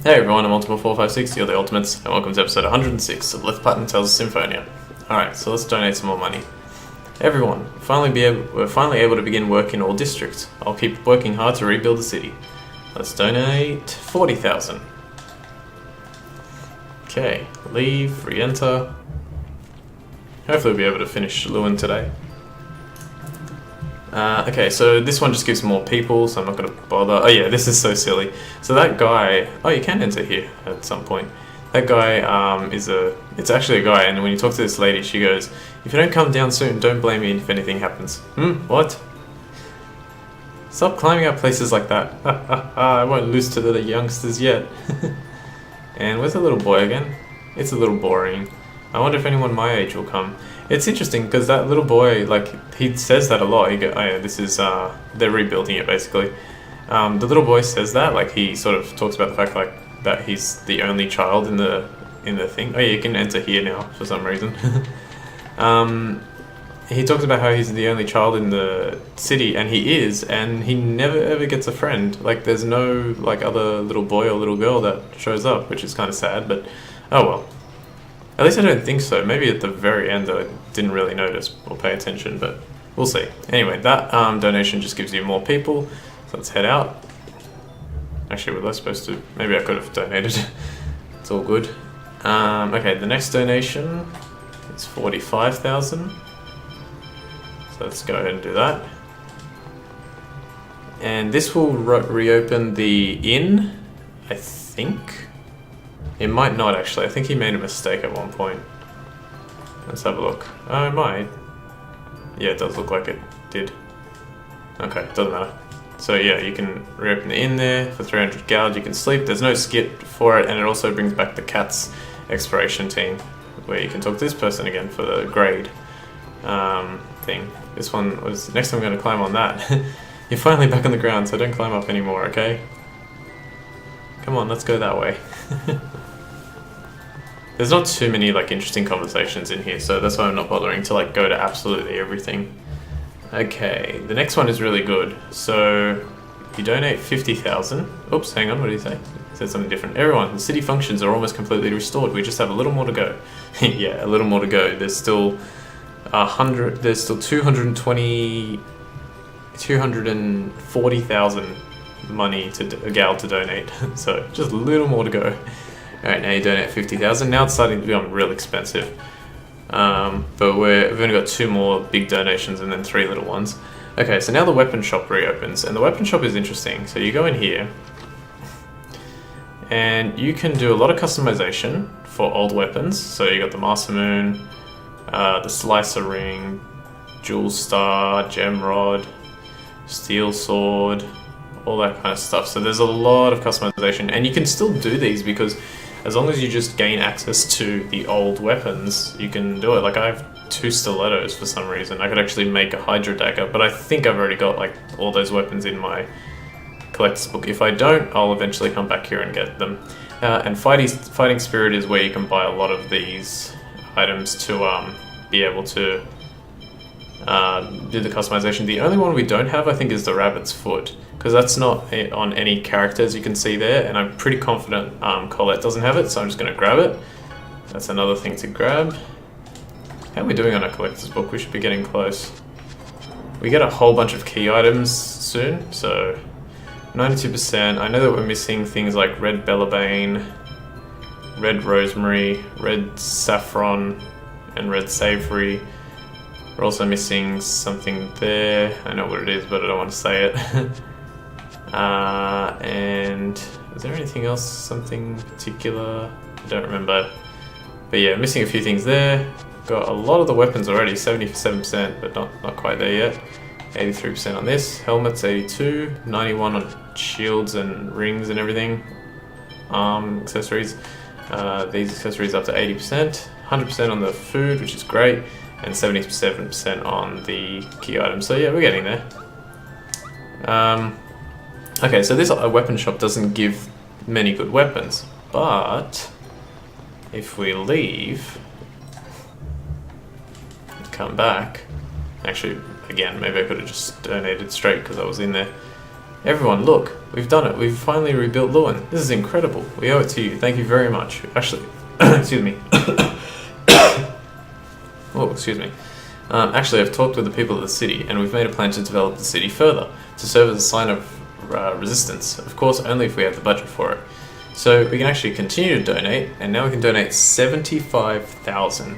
Hey everyone, I'm Ultima456, you're the Ultimates, and welcome to episode 106 of Left Button Tells Symphonia. Alright, so let's donate some more money. Everyone, we're finally able to begin work in all districts. I'll keep working hard to rebuild the city. Let's donate 40,000. Okay, leave, re-enter. Hopefully we'll be able to finish Lewin today. Okay, so this one just gives more people, so I'm not going to bother. Oh yeah, this is so silly. So that guy... Oh, you can enter here at some point. That guy it's actually a guy, and when you talk to this lady, she goes, "If you don't come down soon, don't blame me if anything happens." What? Stop climbing up places like that. I won't lose to the youngsters yet. And where's the little boy again? It's a little boring. I wonder if anyone my age will come. It's interesting because that little boy, like, he says that a lot. He go, "Oh yeah, this is they're rebuilding it basically." The little boy says that, like, he sort of talks about the fact like that he's the only child in the thing. Oh yeah, you can enter here now for some reason. He talks about how he's the only child in the city, and he is, and he never ever gets a friend. Like, there's no like other little boy or little girl that shows up, which is kind of sad. But oh well. At least I don't think so. Maybe at the very end I didn't really notice or pay attention, but we'll see. Anyway, that donation just gives you more people, so let's head out. Actually, was I supposed to? Maybe I could have donated. It's all good. Okay, the next donation is 45,000. So let's go ahead and do that. And this will reopen the inn, I think. It might not actually. I think he made a mistake at one point. Let's have a look. Oh, it might. Yeah, it does look like it did. Okay, doesn't matter. So yeah, you can reopen the inn there for 300 gouge. You can sleep. There's no skip for it, and it also brings back the cat's exploration team, where you can talk to this person again for the grade thing. This one was next time I'm going to climb on that. You're finally back on the ground, so don't climb up anymore, okay? Come on, let's go that way. There's not too many like interesting conversations in here, so that's why I'm not bothering to like go to absolutely everything. Okay, the next one is really good. So you donate 50,000. Oops, hang on, what did he say? He said something different. Everyone, the city functions are almost completely restored. We just have a little more to go. Yeah, a little more to go. There's still 100. There's still 240,000 money to a gal to donate. So just a little more to go. Alright, now you donate 50,000. Now it's starting to become real expensive. But we've only got 2 more big donations and then 3 little ones. Okay, so now the weapon shop reopens, and the weapon shop is interesting. So you go in here, and you can do a lot of customization for old weapons. So you got the Master Moon, the Slicer Ring, Jewel Star, Gem Rod, Steel Sword, all that kind of stuff. So there's a lot of customization, and you can still do these because as long as you just gain access to the old weapons, you can do it. Like, I have 2 stilettos for some reason. I could actually make a Hydra dagger, but I think I've already got like all those weapons in my collector's book. If I don't, I'll eventually come back here and get them. And Fighting Spirit is where you can buy a lot of these items to be able to do the customization. The only one we don't have, I think, is the Rabbit's Foot, because that's not on any characters you can see there, and I'm pretty confident Colette doesn't have it, so I'm just going to grab it. That's another thing to grab. How are we doing on our collector's book? We should be getting close. We get a whole bunch of key items soon, so 92%. I know that we're missing things like Red Bellabane, Red Rosemary, Red Saffron, and Red Savory. We're also missing something there. I know what it is, but I don't want to say it. And is there anything else, something particular? I don't remember. But yeah, missing a few things there. Got a lot of the weapons already, 77%, but not quite there yet. 83% on this. Helmets, 82. 91 on shields and rings and everything. Accessories. These accessories up to 80%. 100% on the food, which is great. And 77% on the key items. So yeah, we're getting there. Okay, so this weapon shop doesn't give many good weapons, but if we leave and come back, actually, again, maybe I could have just donated straight because I was in there. Everyone, look, we've done it. We've finally rebuilt Lewin. This is incredible. We owe it to you. Thank you very much. Actually, excuse me. Oh, excuse me. Actually, I've talked with the people of the city, and we've made a plan to develop the city further, to serve as a sign of resistance. Of course, only if we have the budget for it. So we can actually continue to donate, and now we can donate 75,000.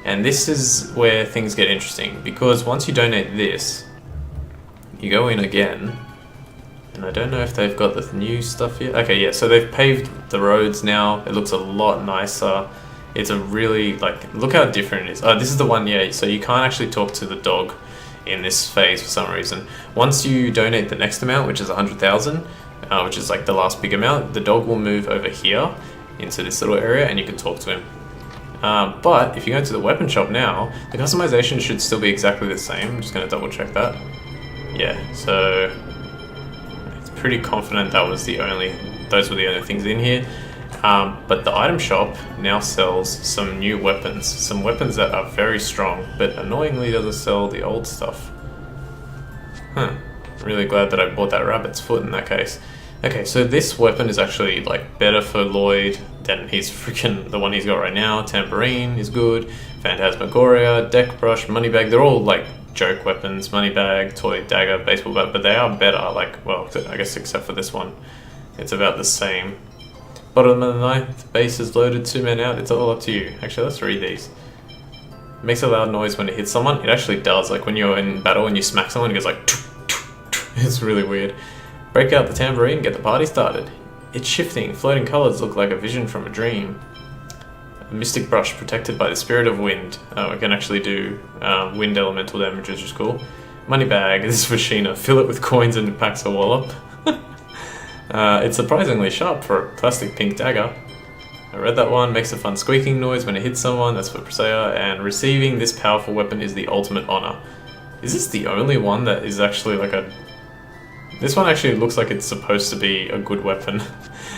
And this is where things get interesting, because once you donate this, you go in again, and I don't know if they've got the new stuff yet. Okay, yeah, so they've paved the roads now. It looks a lot nicer. It's a really, like, look how different it is. Oh, this is the one, yeah, so you can't actually talk to the dog in this phase for some reason. Once you donate the next amount, which is 100,000, which is like the last big amount, the dog will move over here into this little area and you can talk to him. But if you go into the weapon shop now, the customization should still be exactly the same. I'm just going to double check that. Yeah, so it's pretty confident those were the only things in here. But the item shop now sells some new weapons, some weapons that are very strong, but annoyingly doesn't sell the old stuff. Really glad that I bought that rabbit's foot in that case. Okay, so this weapon is actually like better for Lloyd than the one he's got right now. Tambourine is good, Phantasmagoria, deck brush, money bag, they're all like joke weapons, money bag, toy dagger, baseball bat, but they are better, like, well, I guess except for this one. It's about the same. Bottom of the ninth, base is loaded, 2 men out, it's all up to you. Actually, let's read these. It makes a loud noise when it hits someone. It actually does, like when you're in battle and you smack someone, it goes like it's really weird. Break out the tambourine, get the party started. It's shifting, floating colours look like a vision from a dream. A mystic brush protected by the spirit of wind. Oh, it can actually do wind elemental damage, which is cool. Money bag, this is for Sheena. Fill it with coins and it packs a wallop. It's surprisingly sharp for a plastic pink dagger. I read that one. Makes a fun squeaking noise when it hits someone. That's for Presea. And receiving this powerful weapon is the ultimate honor. Is this the only one that is actually like a... This one actually looks like it's supposed to be a good weapon,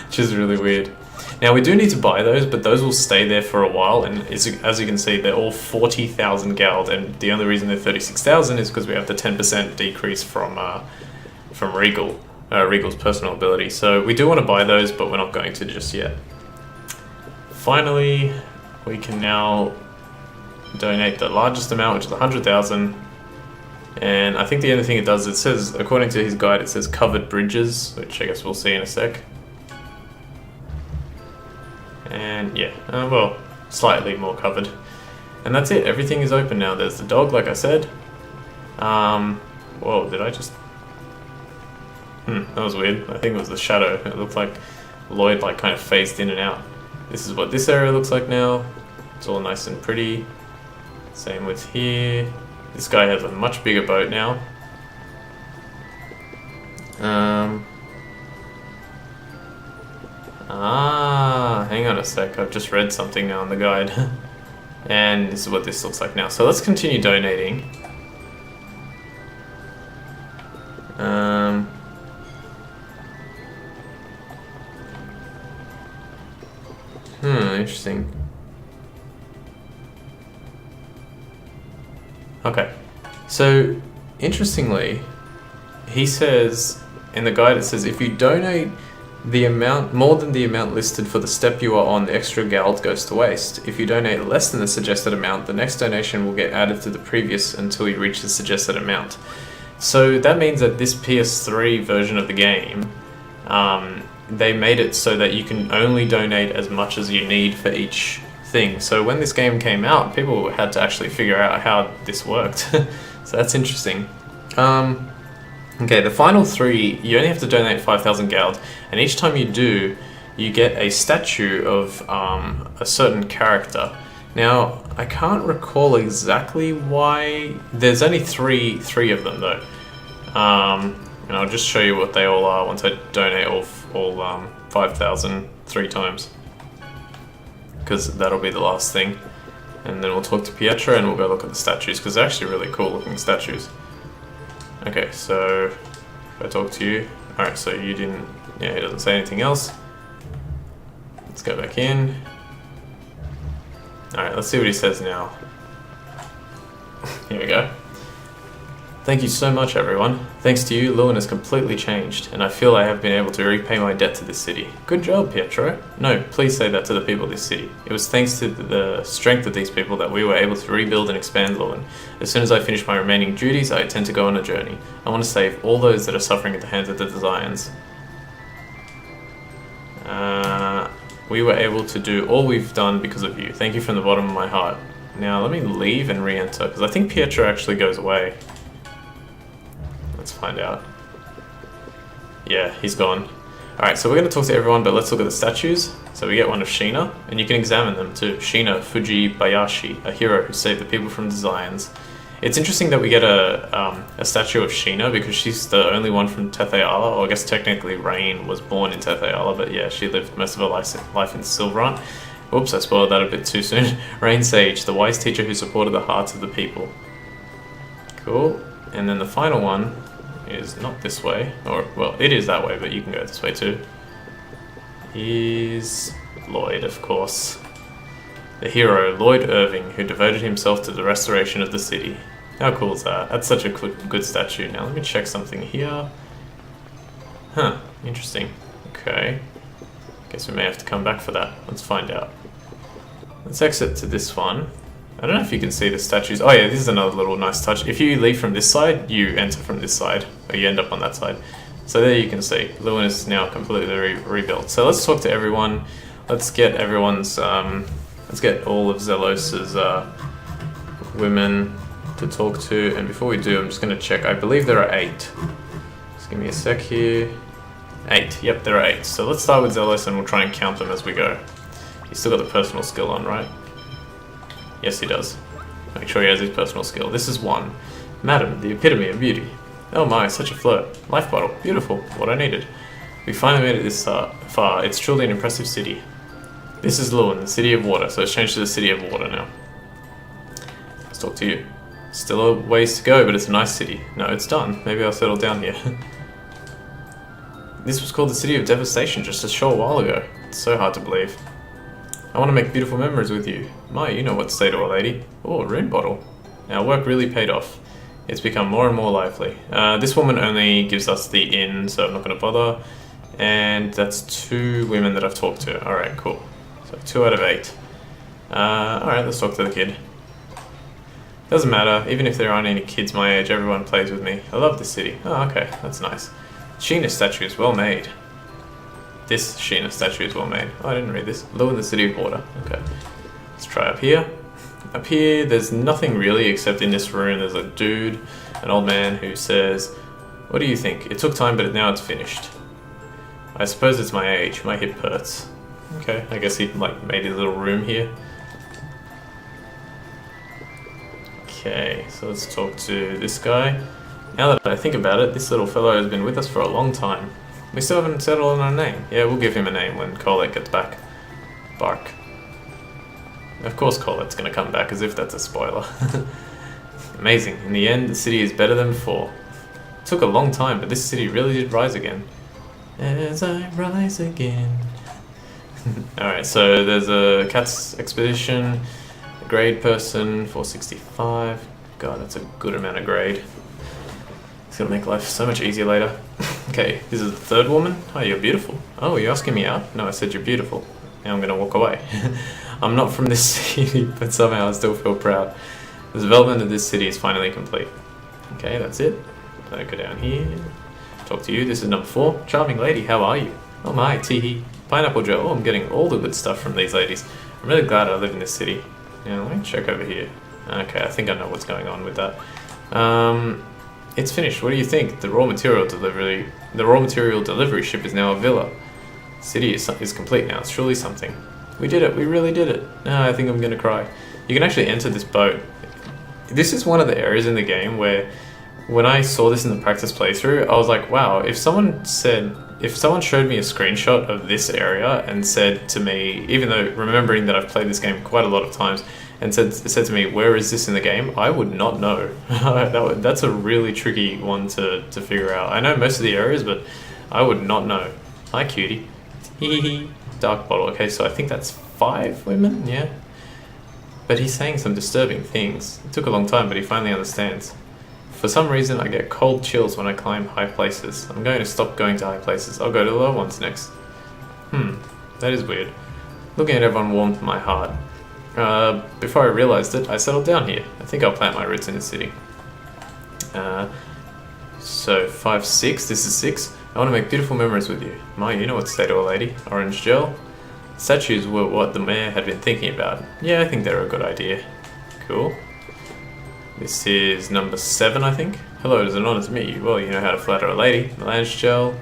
which is really weird. Now we do need to buy those, but those will stay there for a while, and as you can see, they're all 40,000 gold, and the only reason they're 36,000 is because we have the 10% decrease from Regal's personal ability. So we do want to buy those, but we're not going to just yet. Finally, we can now donate the largest amount, which is 100,000. And I think the only thing it does, it says, according to his guide, it says covered bridges, which I guess we'll see in a sec. And yeah, well, slightly more covered. And that's it, everything is open now. There's the dog, like I said. Whoa, did I just... that was weird. I think it was the shadow. It looked like Lloyd like kind of phased in and out. This is what this area looks like now. It's all nice and pretty. Same with here. This guy has a much bigger boat now. Hang on a sec. I've just read something now in the guide. And this is what this looks like now. So let's continue donating. Interesting. Okay, so interestingly, he says in the guide, it says if you donate the amount more than the amount listed for the step you are on, the extra gold goes to waste. If you donate less than the suggested amount, the next donation will get added to the previous until you reach the suggested amount. So that means that this PS3 version of the game, they made it so that you can only donate as much as you need for each thing. So when this game came out, people had to actually figure out how this worked. So that's interesting. Okay, the final three, you only have to donate 5,000 gold, and each time you do, you get a statue of a certain character. Now, I can't recall exactly why. There's only three of them though. And I'll just show you what they all are once I donate all 5,000 3 times. Because that'll be the last thing. And then we'll talk to Pietro and we'll go look at the statues, because they're actually really cool looking statues. Okay, so if I talk to you, alright, so you didn't, yeah, he doesn't say anything else. Let's go back in. Alright, let's see what he says now. Here we go. Thank you so much, everyone. Thanks to you, Lewin has completely changed, and I feel I have been able to repay my debt to this city. Good job, Pietro. No, please say that to the people of this city. It was thanks to the strength of these people that we were able to rebuild and expand Lewin. As soon as I finish my remaining duties, I intend to go on a journey. I want to save all those that are suffering at the hands of the Desians. We were able to do all we've done because of you. Thank you from the bottom of my heart. Now let me leave and re-enter, because I think Pietro actually goes away. Let's find out. Yeah, he's gone. Alright, so we're going to talk to everyone, but let's look at the statues. So we get one of Sheena, and you can examine them too. Sheena Fujibayashi, a hero who saved the people from the Zions. It's interesting that we get a statue of Sheena because she's the only one from Tethe'ala, or I guess technically Rain was born in Tethe'ala, but yeah, she lived most of her life in Silverant. Oops, I spoiled that a bit too soon. Rain Sage, the wise teacher who supported the hearts of the people. Cool. And then the final one is not this way, or, well, it is that way, but you can go this way too. Is Lloyd, of course. The hero, Lloyd Irving, who devoted himself to the restoration of the city. How cool is that? That's such a good statue. Now let me check something here. Huh, interesting. Okay. Guess we may have to come back for that. Let's find out. Let's exit to this one. I don't know if you can see the statues. Oh yeah, this is another little nice touch. If you leave from this side, you enter from this side, or you end up on that side. So there you can see, Lewin is now completely rebuilt. So let's talk to everyone. Let's get everyone's, let's get all of Zelos's women to talk to. And before we do, I'm just going to check. I believe there are 8. Just give me a sec here. 8. Yep, there are 8. So let's start with Zelos and we'll try and count them as we go. He's still got the personal skill on, right? Yes, he does. Make sure he has his personal skill. This is 1. Madam, the epitome of beauty. Oh my, such a flirt. Life bottle. Beautiful. What I needed. We finally made it this far. It's truly an impressive city. This is Lewin, the city of water. So it's changed to the city of water now. Let's talk to you. Still a ways to go, but it's a nice city. No, it's done. Maybe I'll settle down here. This was called the City of Devastation just a short while ago. It's so hard to believe. I want to make beautiful memories with you. My, you know what to say to a lady. Oh, a rune bottle. Our work really paid off. It's become more and more lively. This woman only gives us the inn, so I'm not going to bother. And that's 2 women that I've talked to. Alright, cool. So 2 out of 8. Alright, let's talk to the kid. Doesn't matter, even if there aren't any kids my age, everyone plays with me. I love this city. Oh, okay, that's nice. Sheena statue is well made. This Sheena statue is well made. Oh, I didn't read this. Lewin, the city of water. Okay. Let's try up here. Up here, there's nothing really except in this room there's a dude, an old man who says, "What do you think? It took time, but now it's finished." I suppose it's my age. My hip hurts. Okay, I guess he made his little room here. Okay, so let's talk to this guy. Now that I think about it, this little fellow has been with us for a long time. We still haven't settled on a name. Yeah, we'll give him a name when Colette gets back. Bark. Of course Colette's gonna come back, as if that's a spoiler. Amazing. In the end, the city is better than before. It took a long time, but this city really did rise again. As I rise again. Alright, so there's a cat's expedition. A grade person, 465. God, that's a good amount of grade. It's gonna make life so much easier later. Okay, this is the 3rd woman. Oh, you're beautiful. Oh, you're asking me out? No, I said you're beautiful. Now I'm gonna walk away. I'm not from this city, but somehow I still feel proud. The development of this city is finally complete. Okay, that's it. So I go down here. Talk to you. This is number 4. Charming lady, how are you? Oh my, teehee. Pineapple Joe. Oh, I'm getting all the good stuff from these ladies. I'm really glad I live in this city. Now, let me check over here. Okay, I think I know what's going on with that. It's finished. What do you think? The raw material delivery ship is now a villa. City is complete now. It's truly something. We did it. We really did it. I think I'm gonna cry. You can actually enter this boat. This is one of the areas in the game where, when I saw this in the practice playthrough, I was like, wow, if someone showed me a screenshot of this area and said to me, even though remembering that I've played this game quite a lot of times, and said to me, where is this in the game? I would not know. That's a really tricky one to figure out. I know most of the areas, but I would not know. Hi, cutie. Hee. Dark bottle. Okay, so I think that's 5 women, yeah? But he's saying some disturbing things. It took a long time, but he finally understands. For some reason, I get cold chills when I climb high places. I'm going to stop going to high places. I'll go to the low ones next. That is weird. Looking at everyone warmed my heart. Before I realized it, I settled down here. I think I'll plant my roots in the city. So 5, 6. This is 6. I want to make beautiful memories with you. Ma, you know what to say to a lady. Orange gel. Statues were what the mayor had been thinking about. Yeah, I think they're a good idea. Cool. This is number 7, I think. Hello, it is an honor to meet you. Well, you know how to flatter a lady. Orange gel.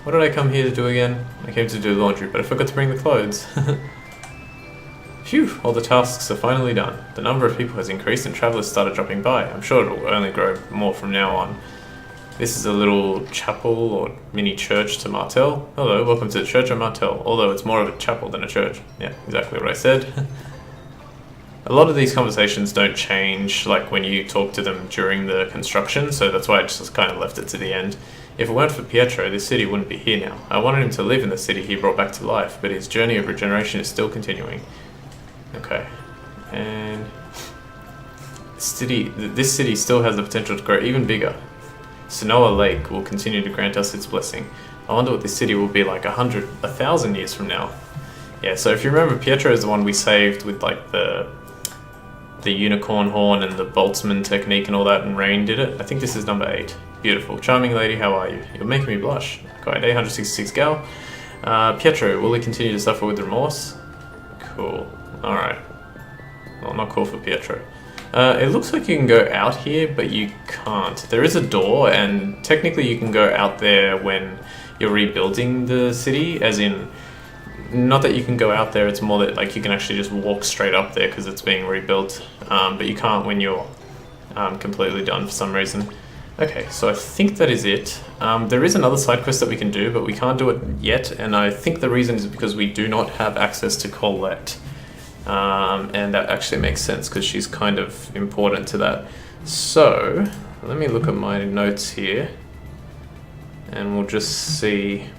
What did I come here to do again? I came to do laundry, but I forgot to bring the clothes. Phew, all the tasks are finally done. The number of people has increased and travellers started dropping by. I'm sure it will only grow more from now on. This is a little chapel or mini church to Martel. Hello, welcome to the Church of Martel, although it's more of a chapel than a church. Yeah, exactly what I said. A lot of these conversations don't change like when you talk to them during the construction, so that's why I just kind of left it to the end. If it weren't for Pietro, this city wouldn't be here now. I wanted him to live in the city he brought back to life, but his journey of regeneration is still continuing. Okay, and this city still has the potential to grow even bigger. Sonoa Lake will continue to grant us its blessing. I wonder what this city will be like 1,000 years from now. Yeah, so if you remember, Pietro is the one we saved with like the unicorn horn and the boltzmann technique and all that, and Rain did it. I think this is number 8. Beautiful. Charming lady, how are you? You're making me blush. Quite 866 gal. Pietro, will he continue to suffer with remorse? Cool. Alright. Well, not cool for Pietro. It looks like you can go out here, but you can't. There is a door, and technically you can go out there when you're rebuilding the city, as in, not that you can go out there, it's more that like you can actually just walk straight up there because it's being rebuilt, but you can't when you're completely done for some reason. Okay, so I think that is it. There is another side quest that we can do, but we can't do it yet, and I think the reason is because we do not have access to Colette. And that actually makes sense because she's kind of important to that. So, let me look at my notes here, and we'll just see.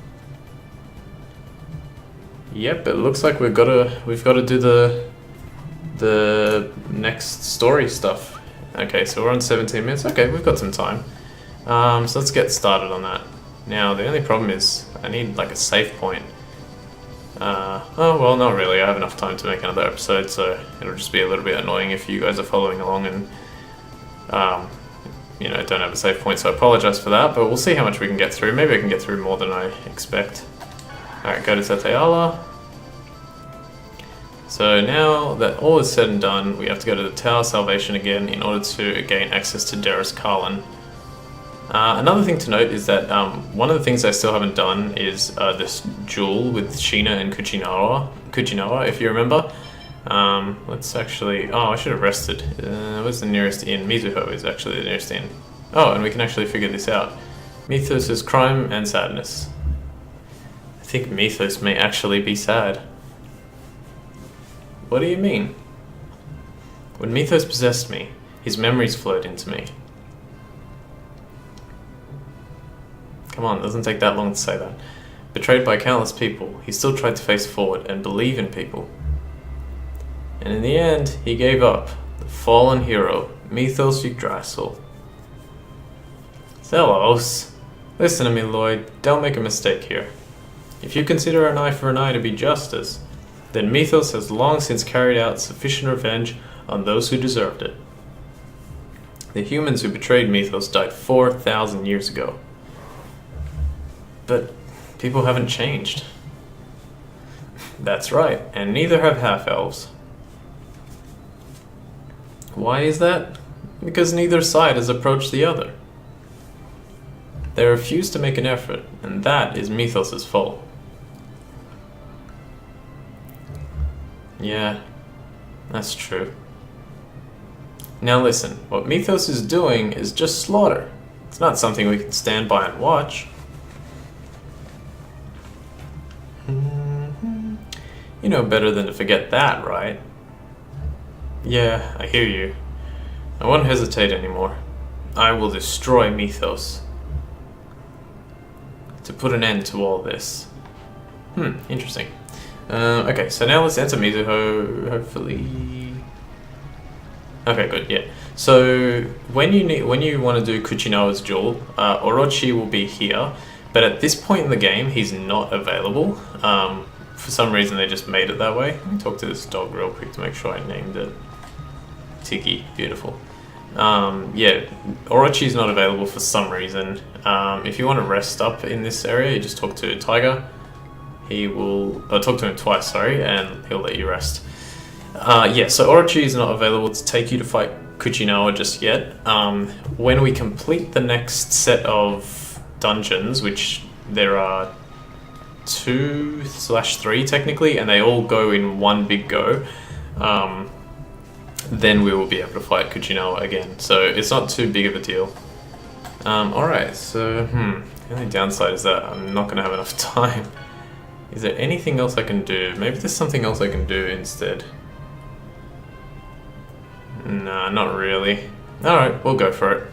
Yep, it looks like we've got to do the next story stuff. Okay, so we're on 17 minutes. Okay, we've got some time. So let's get started on that. Now, the only problem is I need like a save point. Oh, well, not really. I have enough time to make another episode, so it'll just be a little bit annoying if you guys are following along and, you know, don't have a save point, so I apologize for that, but we'll see how much we can get through. Maybe I can get through more than I expect. Alright, go to Zeteala. So now that all is said and done, we have to go to the Tower of Salvation again in order to gain access to Derris Carlin. Another thing to note is that one of the things I still haven't done is this duel with Sheena and Kuchinawa, if you remember. Let's actually... Oh, I should have rested. Where's the nearest inn? Mizuho is actually the nearest inn. Oh, and we can actually figure this out. Mythos is crime and sadness. I think Mythos may actually be sad. What do you mean? When Mythos possessed me, his memories flowed into me. Come on, it doesn't take that long to say that. Betrayed by countless people, he still tried to face forward and believe in people. And in the end, he gave up. The fallen hero, Mythos Yggdrasil. Zelos, listen to me, Lloyd. Don't make a mistake here. If you consider an eye for an eye to be justice, then Mythos has long since carried out sufficient revenge on those who deserved it. The humans who betrayed Mythos died 4,000 years ago. But people haven't changed. That's right, and neither have half-elves. Why is that? Because neither side has approached the other. They refuse to make an effort, and that is Mythos' fault. Yeah, that's true. Now listen, what Mythos is doing is just slaughter. It's not something we can stand by and watch. You know better than to forget that, right? Yeah, I hear you. I won't hesitate anymore. I will destroy Mythos. To put an end to all this. Interesting. Okay, so now let's enter Mizuho, hopefully. Okay, good. Yeah. So when you want to do Kuchino's duel, Orochi will be here, but at this point in the game, he's not available. For some reason, they just made it that way. Let me talk to this dog real quick to make sure I named it. Tiggy, beautiful. Yeah, Orochi's not available for some reason. If you want to rest up in this area, you just talk to Tiger. He will talk to him twice, sorry, and he'll let you rest. Yeah, so Orochi is not available to take you to fight Kuchinawa just yet. When we complete the next set of dungeons, which there are 2/3 technically, and they all go in one big go, then we will be able to fight Kuchinawa again. So it's not too big of a deal. Alright, so the only downside is that I'm not going to have enough time. Is there anything else I can do? Maybe there's something else I can do instead. Nah, not really. Alright, we'll go for it.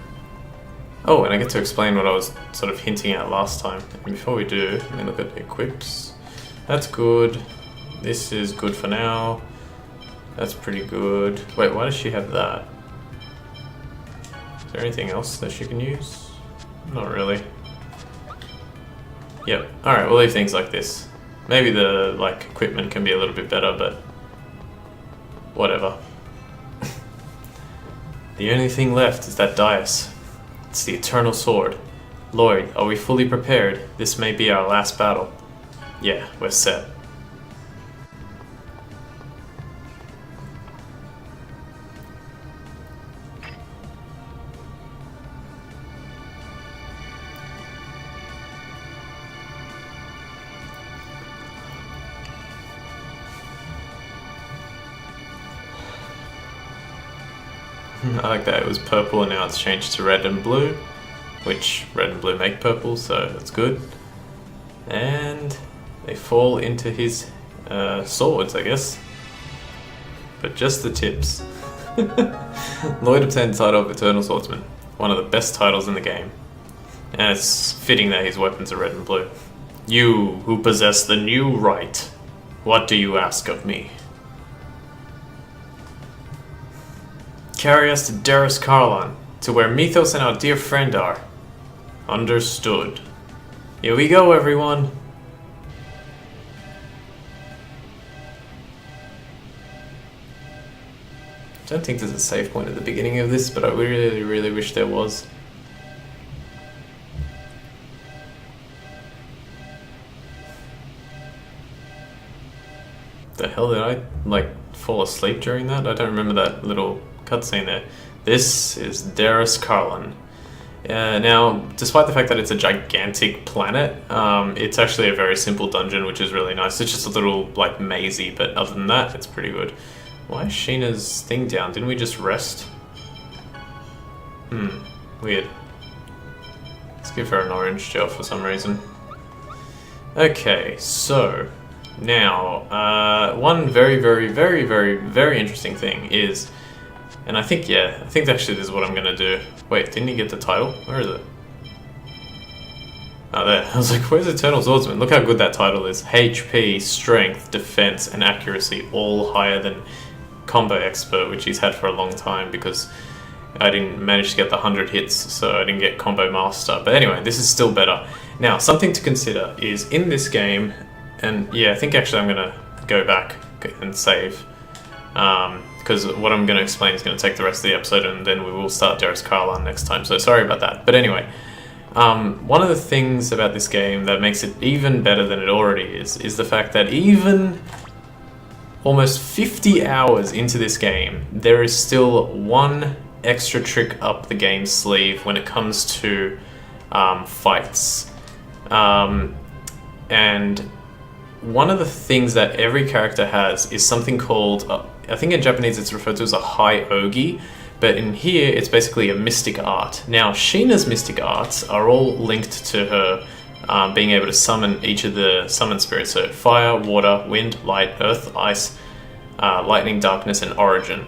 Oh, and I get to explain what I was sort of hinting at last time. And before we do, let me look at equips. That's good. This is good for now. That's pretty good. Wait, why does she have that? Is there anything else that she can use? Not really. Yep. Alright, we'll leave things like this. Maybe the equipment can be a little bit better, but whatever. The only thing left is that dais. It's the Eternal Sword. Lloyd, are we fully prepared? This may be our last battle. Yeah, we're set. I like that it was purple and now it's changed to red and blue, which red and blue make purple, so that's good. And they fall into his swords, I guess. But just the tips. Lloyd obtained the title of Eternal Swordsman, one of the best titles in the game. And it's fitting that his weapons are red and blue. You, who possess the new right, what do you ask of me? Carry us to Darus Karlan, to where Mythos and our dear friend are. Understood. Here we go, everyone. I don't think there's a save point at the beginning of this, but I really, really wish there was. The hell did I, fall asleep during that? I don't remember that little cutscene there. This is Darus Karlan. Now, despite the fact that it's a gigantic planet, it's actually a very simple dungeon, which is really nice. It's just a little, mazy, but other than that, it's pretty good. Why is Sheena's thing down? Didn't we just rest? Weird. Let's give her an orange gel for some reason. Okay, so now, one very, very, very, very, very interesting thing is, and I think actually this is what I'm gonna do. Wait, didn't he get the title? Where is it? Oh, there. I was like, where's Eternal Swordsman? Look how good that title is. HP, Strength, Defense, and Accuracy, all higher than Combo Expert, which he's had for a long time because I didn't manage to get the 100 hits, so I didn't get Combo Master. But anyway, this is still better. Now, something to consider is in this game, and yeah, I think actually I'm gonna go back and save. Because what I'm going to explain is going to take the rest of the episode and then we will start Darus Karlan next time, so sorry about that. But anyway, one of the things about this game that makes it even better than it already is the fact that even almost 50 hours into this game, there is still one extra trick up the game's sleeve when it comes to fights. And one of the things that every character has is something called, I think in Japanese it's referred to as a high ogi, but in here it's basically a mystic art. Now, Sheena's mystic arts are all linked to her being able to summon each of the summon spirits, so fire, water, wind, light, earth, ice, lightning, darkness, and origin.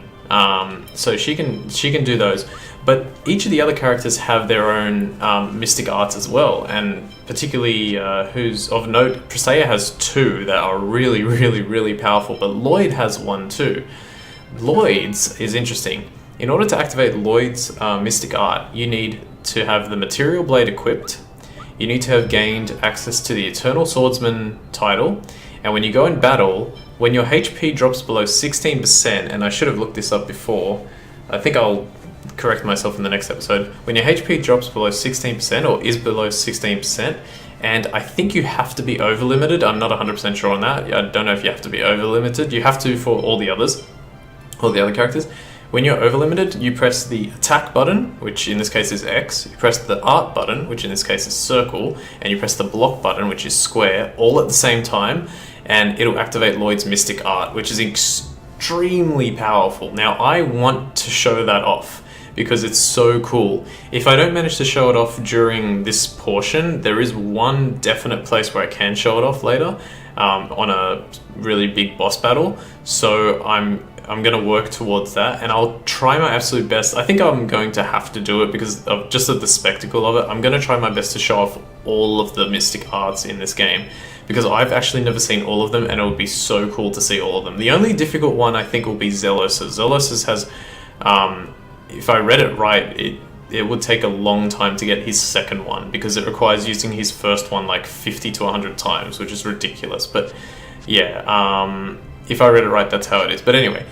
So she can do those, but each of the other characters have their own mystic arts as well, and particularly who's of note, Presea has two that are really, really, really powerful, but Lloyd has one too. Lloyd's is interesting. In order to activate Lloyd's Mystic Art, you need to have the Material Blade equipped, you need to have gained access to the Eternal Swordsman title, and when you go in battle, when your HP drops below 16%, and I should have looked this up before, I think I'll correct myself in the next episode, when your HP drops below 16% or is below 16%, and I think you have to be over limited, I'm not 100% sure on that, I don't know if you have to be over limited, you have to for all the others, all the other characters. When you're over limited, you press the attack button, which in this case is X, you press the art button, which in this case is circle, and you press the block button, which is square, all at the same time, and it'll activate Lloyd's Mystic Art, which is extremely powerful. Now, I want to show that off because it's so cool. If I don't manage to show it off during this portion, there is one definite place where I can show it off later, on a really big boss battle, so I'm going to work towards that, and I'll try my absolute best. I think I'm going to have to do it because of just of the spectacle of it. I'm going to try my best to show off all of the Mystic Arts in this game, because I've actually never seen all of them, and it would be so cool to see all of them. The only difficult one I think will be Zelos's. Zelos's has, if I read it right, it would take a long time to get his second one, because it requires using his first one like 50 to 100 times, which is ridiculous. But yeah, if I read it right, that's how it is. But anyway,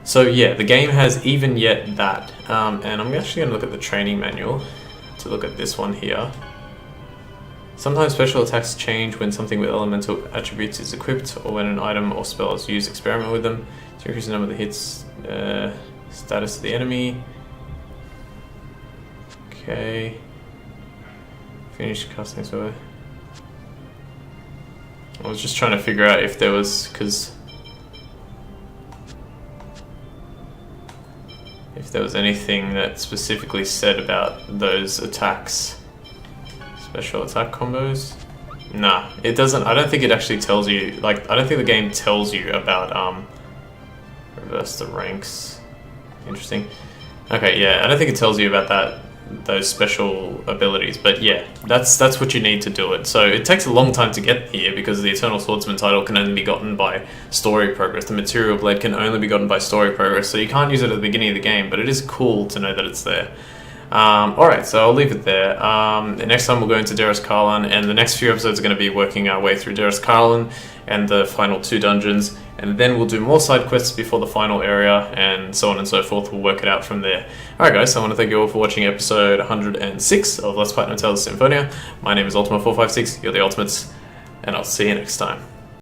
so yeah, the game has even yet that. And I'm actually going to look at the training manual to look at this one here. Sometimes special attacks change when something with elemental attributes is equipped, or when an item or spell is used. Experiment with them to increase the number of the hits, status of the enemy. Okay. Finish casting so I was just trying to figure out if there was, because if there was anything that specifically said about those attacks. Special attack combos? Nah, it doesn't. I don't think it actually tells you, like, I don't think the game tells you about, reverse the ranks. Interesting. Okay, yeah, I don't think it tells you about those special abilities, but yeah, that's what you need to do it. So it takes a long time to get here, because the Eternal Swordsman title can only be gotten by story progress. The Material Blade can only be gotten by story progress, so you can't use it at the beginning of the game, but it is cool to know that it's there. Alright, so I'll leave it there. The next time we'll go into Deris Karlan, and the next few episodes are going to be working our way through Deris Karlan and the final 2 dungeons, and then we'll do more side quests before the final area, and so on and so forth. We'll work it out from there. Alright guys, so I want to thank you all for watching episode 106 of Let's Platinum Tales of Symphonia. My name is Ultima456, you're the Ultimates, and I'll see you next time.